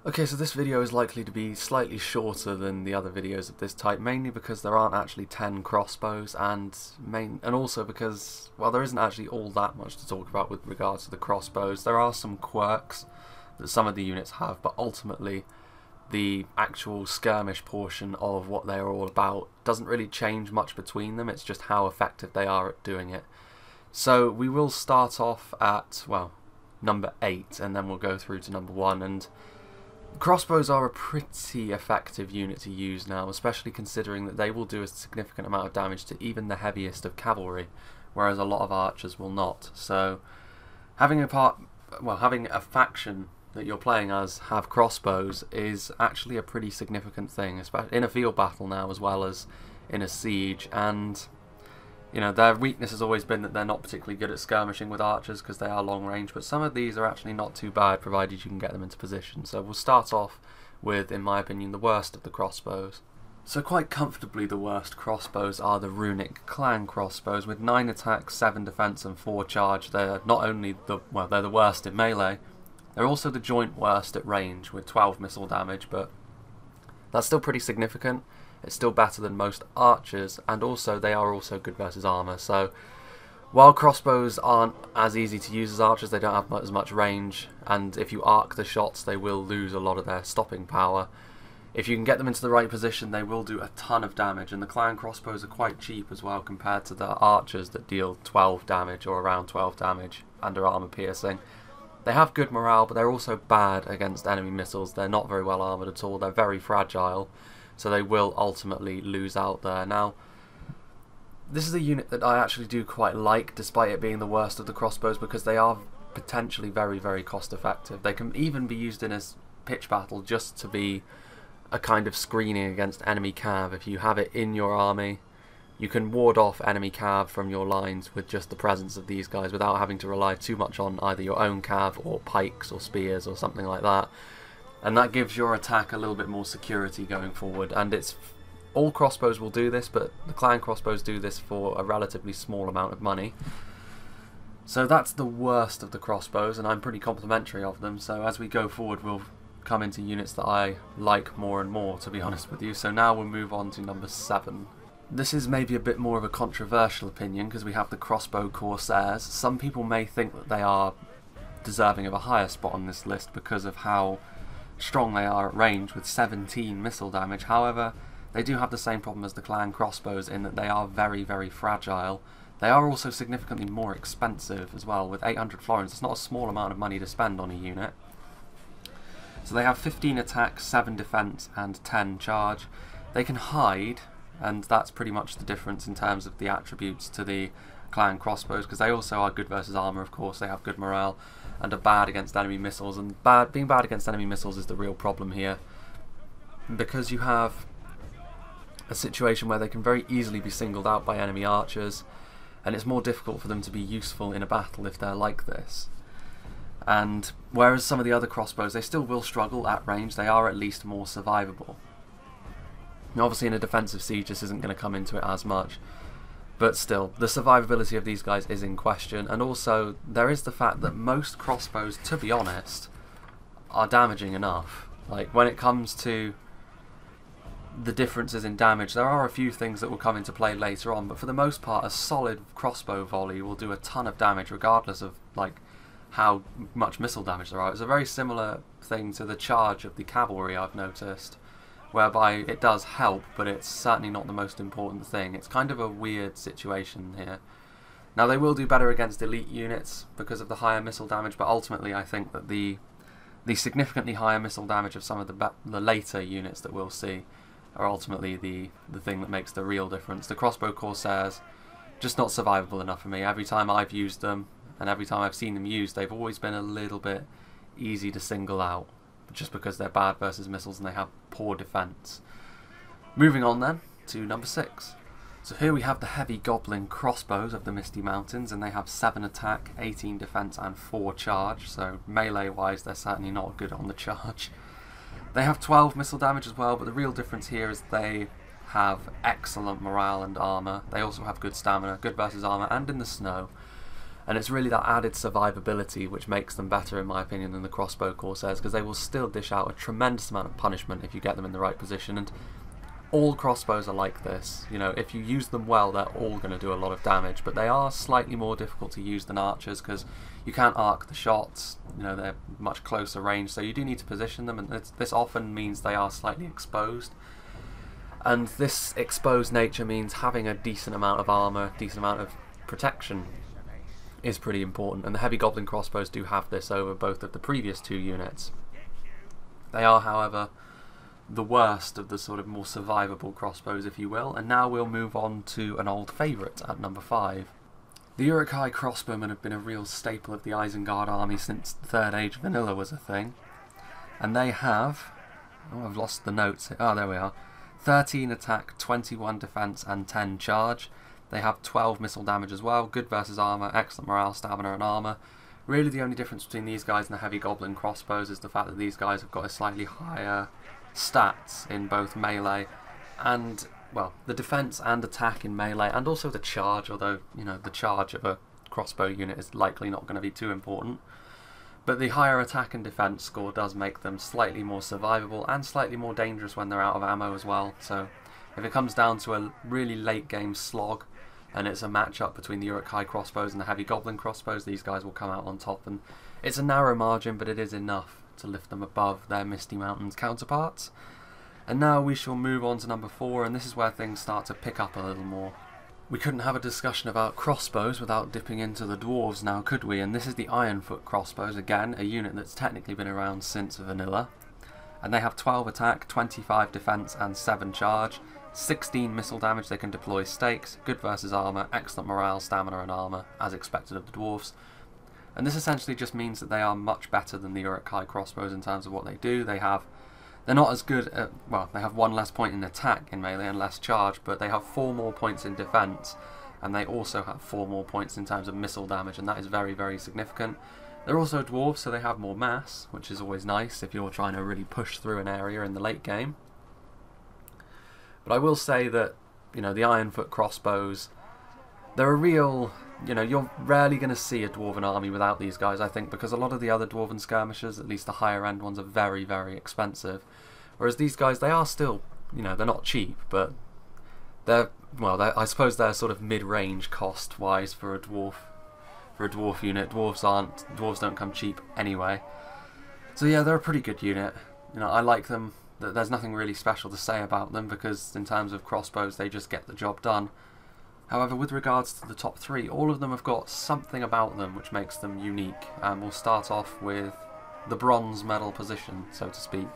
Okay, so this video is likely to be slightly shorter than the other videos of this type, mainly because there aren't actually 10 crossbows, and also because, well, there isn't actually all that much to talk about with regards to the crossbows. There are some quirks that some of the units have, but ultimately the actual skirmish portion of what they are all about doesn't really change much between them. It's just how effective they are at doing it. So we will start off at, well, number 8, and then we'll go through to number 1, and crossbows are a pretty effective unit to use now, especially considering that they will do a significant amount of damage to even the heaviest of cavalry, whereas a lot of archers will not. So having a faction that you're playing as have crossbows is actually a pretty significant thing, especially in a field battle now as well as in a siege. And you know, their weakness has always been that they're not particularly good at skirmishing with archers because they are long range, but some of these are actually not too bad provided you can get them into position. So we'll start off with, in my opinion, the worst of the crossbows. So quite comfortably the worst crossbows are the Runic clan crossbows with 9 attack, 7 defense and 4 charge. They're not only they're the worst in melee, they're also the joint worst at range with 12 missile damage, but that's still pretty significant. It's still better than most archers, and also they are also good versus armour. So while crossbows aren't as easy to use as archers, they don't have as much range, and if you arc the shots they will lose a lot of their stopping power. If you can get them into the right position they will do a ton of damage, and the clan crossbows are quite cheap as well compared to the archers that deal 12 damage or around 12 damage under armour piercing. They have good morale, but they're also bad against enemy missiles. They're not very well armoured at all, they're very fragile, so they will ultimately lose out there. Now, this is a unit that I actually do quite like, despite it being the worst of the crossbows, because they are potentially very, very cost effective. They can even be used in a pitch battle just to be a kind of screening against enemy cav. If you have it in your army, you can ward off enemy cav from your lines with just the presence of these guys without having to rely too much on either your own cav or pikes or spears or something like that. And that gives your attack a little bit more security going forward. And it's all crossbows will do this, but the clan crossbows do this for a relatively small amount of money. So that's the worst of the crossbows, and I'm pretty complimentary of them. So as we go forward, we'll come into units that I like more and more, to be honest with you. So now we'll move on to number 7. This is maybe a bit more of a controversial opinion because we have the crossbow corsairs. Some people may think that they are deserving of a higher spot on this list because of how strong they are at range with 17 missile damage. However, they do have the same problem as the clan crossbows in that they are very, very fragile. They are also significantly more expensive as well. With 800 florins, it's not a small amount of money to spend on a unit. So they have 15 attack, 7 defense and 10 charge. They can hide, and that's pretty much the difference in terms of the attributes to the clan crossbows, because they also are good versus armour, of course. They have good morale and are bad against enemy missiles, and being bad against enemy missiles is the real problem here, because you have a situation where they can very easily be singled out by enemy archers, and it's more difficult for them to be useful in a battle if they're like this. And whereas some of the other crossbows, they still will struggle at range, they are at least more survivable. Now, obviously in a defensive siege this isn't going to come into it as much, but still, the survivability of these guys is in question. And also, there is the fact that most crossbows, to be honest, are damaging enough. Like, when it comes to the differences in damage, there are a few things that will come into play later on, but for the most part, a solid crossbow volley will do a ton of damage, regardless of, like, how much missile damage there are. It's a very similar thing to the charge of the cavalry, I've noticed, whereby it does help, but it's certainly not the most important thing. It's kind of a weird situation here. Now, they will do better against elite units because of the higher missile damage, but ultimately I think that the significantly higher missile damage of some of the later units that we'll see are ultimately the thing that makes the real difference. The crossbow corsairs, just not survivable enough for me. Every time I've used them, and every time I've seen them used, they've always been a little bit easy to single out, just because they're bad versus missiles and they have poor defense. Moving on then to number 6. So here we have the heavy Gobbling crossbows of the Misty Mountains, and they have 7 attack, 18 defense and 4 charge, so melee wise they're certainly not good on the charge. They have 12 missile damage as well, but the real difference here is they have excellent morale and armour. They also have good stamina, good versus armour and in the snow. And it's really that added survivability which makes them better, in my opinion, than the crossbow corsairs, because they will still dish out a tremendous amount of punishment if you get them in the right position. And all crossbows are like this. You know, if you use them well, they're all going to do a lot of damage, but they are slightly more difficult to use than archers because you can't arc the shots. You know, they're much closer range, so you do need to position them, and this often means they are slightly exposed. And this exposed nature means having a decent amount of armor, decent amount of protection is pretty important, and the heavy goblin crossbows do have this over both of the previous two units. They are, however, the worst of the sort of more survivable crossbows, if you will, and now we'll move on to an old favourite at number 5. The Urich crossbowmen have been a real staple of the Isengard army since the Third Age vanilla was a thing, and they have, oh, I've lost the notes, oh there we are, 13 attack, 21 defence and 10 charge. They have 12 missile damage as well, good versus armour, excellent morale, stamina and armour. Really the only difference between these guys and the heavy goblin crossbows is the fact that these guys have got a slightly higher stats in both melee and, well, the defense and attack in melee, and also the charge, although, you know, the charge of a crossbow unit is likely not going to be too important. But the higher attack and defense score does make them slightly more survivable and slightly more dangerous when they're out of ammo as well. So if it comes down to a really late game slog and it's a matchup between the Urich crossbows and the heavy goblin crossbows, these guys will come out on top, and it's a narrow margin, but it is enough to lift them above their Misty Mountains counterparts. And now we shall move on to number 4, and this is where things start to pick up a little more. We couldn't have a discussion about crossbows without dipping into the dwarves now, could we? And this is the Ironfoot crossbows, again, a unit that's technically been around since vanilla. And they have 12 attack, 25 defense and 7 charge, 16 missile damage. They can deploy stakes, good versus armor, excellent morale, stamina and armor, as expected of the dwarves. And this essentially just means that they are much better than the Urich crossbows in terms of what they do. They're not as good at, well, they have 1 less point in attack in melee and less charge, but they have 4 more points in defense, and they also have 4 more points in terms of missile damage, and that is very, very significant. They're also dwarves, so they have more mass, which is always nice if you're trying to really push through an area in the late game. But I will say that, you know, the Ironfoot crossbows, they're a real, you know, you're rarely going to see a dwarven army without these guys, I think, because a lot of the other dwarven skirmishers, at least the higher end ones, are very, very expensive. Whereas these guys, they are still, you know, they're not cheap, but they're, well, I suppose they're sort of mid-range cost-wise for a dwarf unit. Dwarves don't come cheap anyway. So yeah, they're a pretty good unit. You know, I like them. There's nothing really special to say about them because in terms of crossbows, they just get the job done. However, with regards to the top 3, all of them have got something about them which makes them unique. And we'll start off with the bronze medal position, so to speak.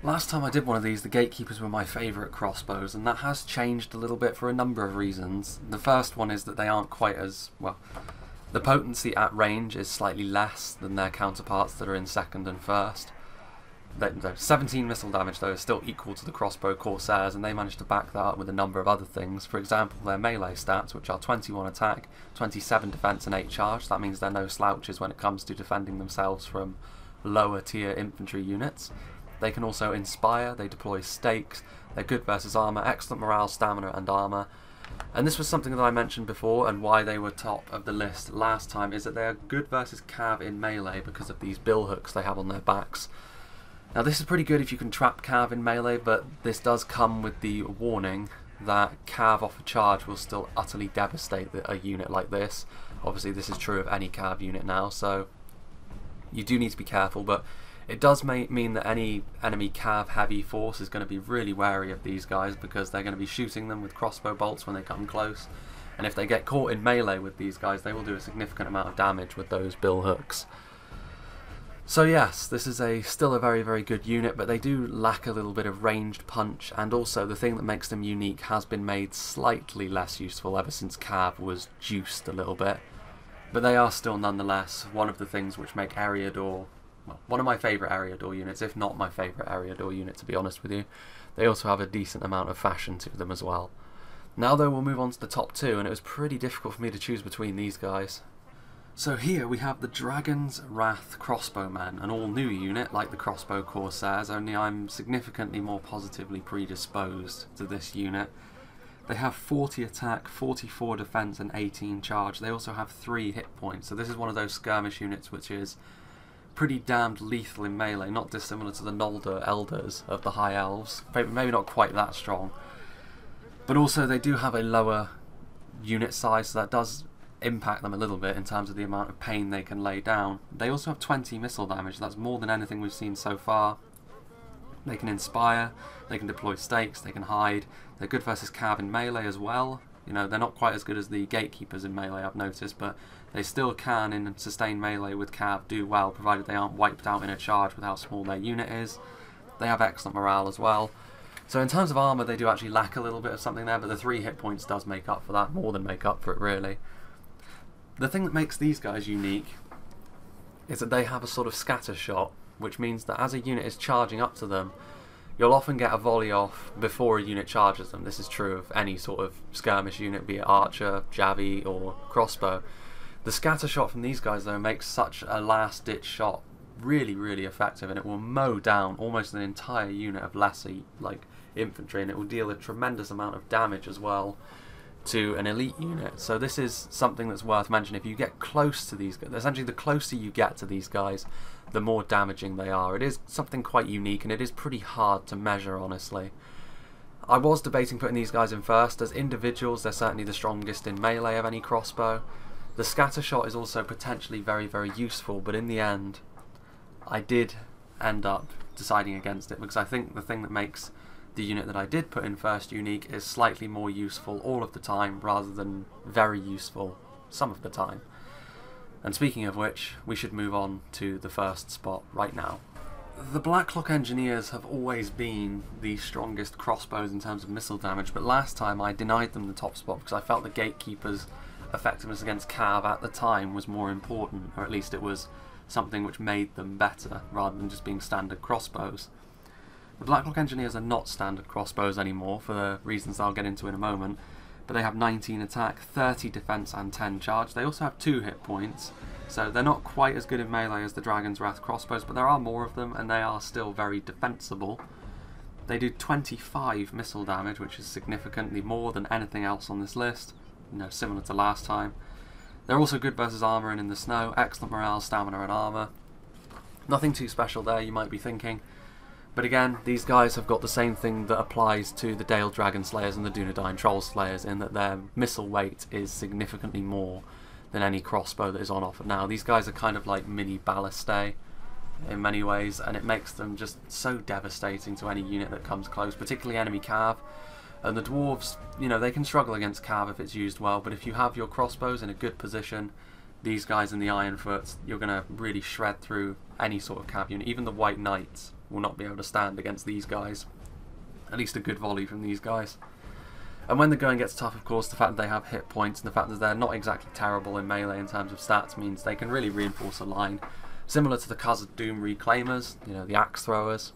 Last time I did one of these, the Gatekeepers were my favourite crossbows, and that has changed a little bit for a number of reasons. The first one is that they aren't quite as, well, the potency at range is slightly less than their counterparts that are in second and first. 17 missile damage, though, is still equal to the crossbow corsairs, and they managed to back that up with a number of other things. For example, their melee stats, which are 21 attack, 27 defense and 8 charge. That means they're no slouches when it comes to defending themselves from lower tier infantry units. They can also inspire, they deploy stakes, they're good versus armor, excellent morale, stamina and armor. And this was something that I mentioned before, and why they were top of the list last time, is that they are good versus cav in melee because of these bill hooks they have on their backs. Now this is pretty good if you can trap cav in melee, but this does come with the warning that cav off a charge will still utterly devastate a unit like this. Obviously this is true of any cav unit now, so you do need to be careful, but it does mean that any enemy cav heavy force is going to be really wary of these guys because they're going to be shooting them with crossbow bolts when they come close, and if they get caught in melee with these guys, they will do a significant amount of damage with those bill hooks. So yes, this is still a very, very good unit, but they do lack a little bit of ranged punch, and also the thing that makes them unique has been made slightly less useful ever since cav was juiced a little bit. But they are still nonetheless one of the things which make Eriador, well, one of my favourite Eriador units, if not my favourite Eriador unit, to be honest with you. They also have a decent amount of fashion to them as well. Now though, we'll move on to the top 2, and it was pretty difficult for me to choose between these guys. So here we have the Dragon's Wrath Crossbowman, an all-new unit like the Crossbow Corsairs, only I'm significantly more positively predisposed to this unit. They have 40 attack, 44 defense and 18 charge. They also have 3 hit points, so this is one of those skirmish units which is pretty damned lethal in melee, not dissimilar to the Noldor Elders of the High Elves. Maybe not quite that strong. But also they do have a lower unit size, so that does impact them a little bit in terms of the amount of pain they can lay down. They also have 20 missile damage, that's more than anything we've seen so far. They can inspire, they can deploy stakes, they can hide. They're good versus cav in melee as well. You know, they're not quite as good as the Gatekeepers in melee, I've noticed, but they still can, in sustained melee with cav, do well, provided they aren't wiped out in a charge with how small their unit is. They have excellent morale as well. So in terms of armour, they do actually lack a little bit of something there, but the 3 hit points does make up for that, more than make up for it, really. The thing that makes these guys unique is that they have a sort of scatter shot, which means that as a unit is charging up to them, you'll often get a volley off before a unit charges them. This is true of any sort of skirmish unit, be it archer, javi or crossbow. The scatter shot from these guys though makes such a last ditch shot really, really effective, and it will mow down almost an entire unit of lesser infantry, and it will deal a tremendous amount of damage as well to an elite unit. So this is something that's worth mentioning. If you get close to these guys, essentially the closer you get to these guys, the more damaging they are. It is something quite unique, and it is pretty hard to measure, honestly. I was debating putting these guys in first. As individuals, they're certainly the strongest in melee of any crossbow. The scatter shot is also potentially very, very useful, but in the end, I did end up deciding against it, because I think the thing that makes the unit that I did put in first unique is slightly more useful all of the time, rather than very useful some of the time. And speaking of which, we should move on to the first spot right now. The Blacklock Engineers have always been the strongest crossbows in terms of missile damage, but last time I denied them the top spot because I felt the Gatekeeper's effectiveness against cav at the time was more important, or at least it was something which made them better, rather than just being standard crossbows. The Blacklock Engineers are not standard crossbows anymore, for the reasons I'll get into in a moment, but they have 19 attack, 30 defense and 10 charge. They also have 2 hit points, so they're not quite as good in melee as the Dragon's Wrath crossbows, but there are more of them and they are still very defensible. They do 25 missile damage, which is significantly more than anything else on this list, you know, similar to last time. They're also good versus armour and in the snow, excellent morale, stamina and armour. Nothing too special there, you might be thinking. But again, these guys have got the same thing that applies to the Dale Dragon Slayers and the Dunedain Troll Slayers, in that their missile weight is significantly more than any crossbow that is on offer now. These guys are kind of like mini ballistae in many ways, and it makes them just so devastating to any unit that comes close, particularly enemy cav. And the dwarves, you know, they can struggle against cav if it's used well, but if you have your crossbows in a good position, these guys in the Ironfoots, you're going to really shred through any sort of cav unit. Even the White Knights will not be able to stand against these guys. At least a good volley from these guys. And when the going gets tough, of course, the fact that they have hit points and the fact that they're not exactly terrible in melee in terms of stats means they can really reinforce a line. Similar to the Khazad Doom Reclaimers, you know, the Axe Throwers.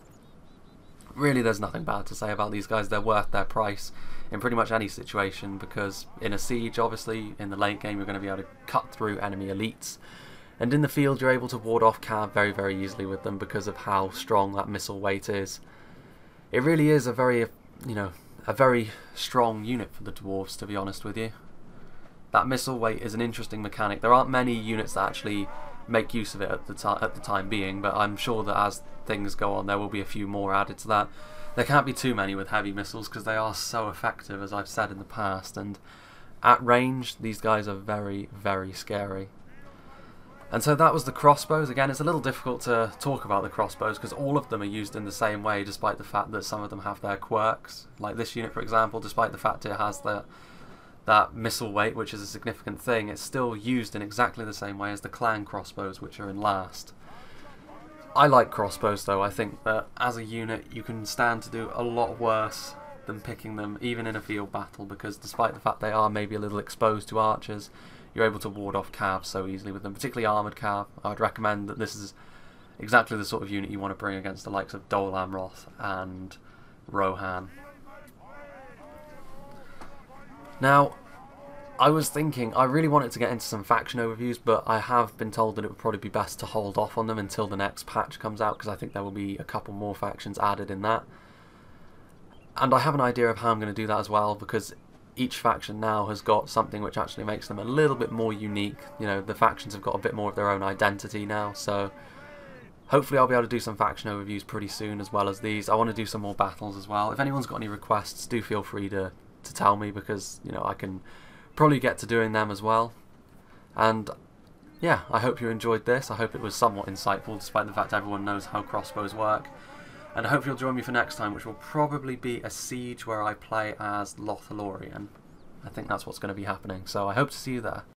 Really, there's nothing bad to say about these guys. They're worth their price in pretty much any situation, because in a siege, obviously, in the late game, you're going to be able to cut through enemy elites. And in the field, you're able to ward off cav very, very easily with them because of how strong that missile weight is. It really is a very, you know, a very strong unit for the dwarves, to be honest with you. That missile weight is an interesting mechanic. There aren't many units that actually make use of it at the time being, but I'm sure that as things go on, there will be a few more added to that. There can't be too many with heavy missiles because they are so effective, as I've said in the past, and at range, these guys are very, very scary. And so that was the crossbows. Again, it's a little difficult to talk about the crossbows because all of them are used in the same way, despite the fact that some of them have their quirks. Like this unit, for example, despite the fact it has that missile weight, which is a significant thing, it's still used in exactly the same way as the clan crossbows, which are in last. I like crossbows though. I think that as a unit you can stand to do a lot worse than picking them, even in a field battle, because despite the fact they are maybe a little exposed to archers, you're able to ward off cav so easily with them, particularly armoured cav. I would recommend that this is exactly the sort of unit you want to bring against the likes of Dol Amroth and Rohan. Now, I was thinking, I really wanted to get into some faction overviews, but I have been told that it would probably be best to hold off on them until the next patch comes out, because I think there will be a couple more factions added in that. And I have an idea of how I'm going to do that as well, because each faction now has got something which actually makes them a little bit more unique. You know, the factions have got a bit more of their own identity now, so hopefully I'll be able to do some faction overviews pretty soon as well as these. I want to do some more battles as well. If anyone's got any requests, do feel free to tell me, because, you know, I can probably get to doing them as well. And yeah, I hope you enjoyed this. I hope it was somewhat insightful, despite the fact everyone knows how crossbows work. And I hope you'll join me for next time, which will probably be a siege where I play as Lothalorian. I think that's what's going to be happening, so I hope to see you there.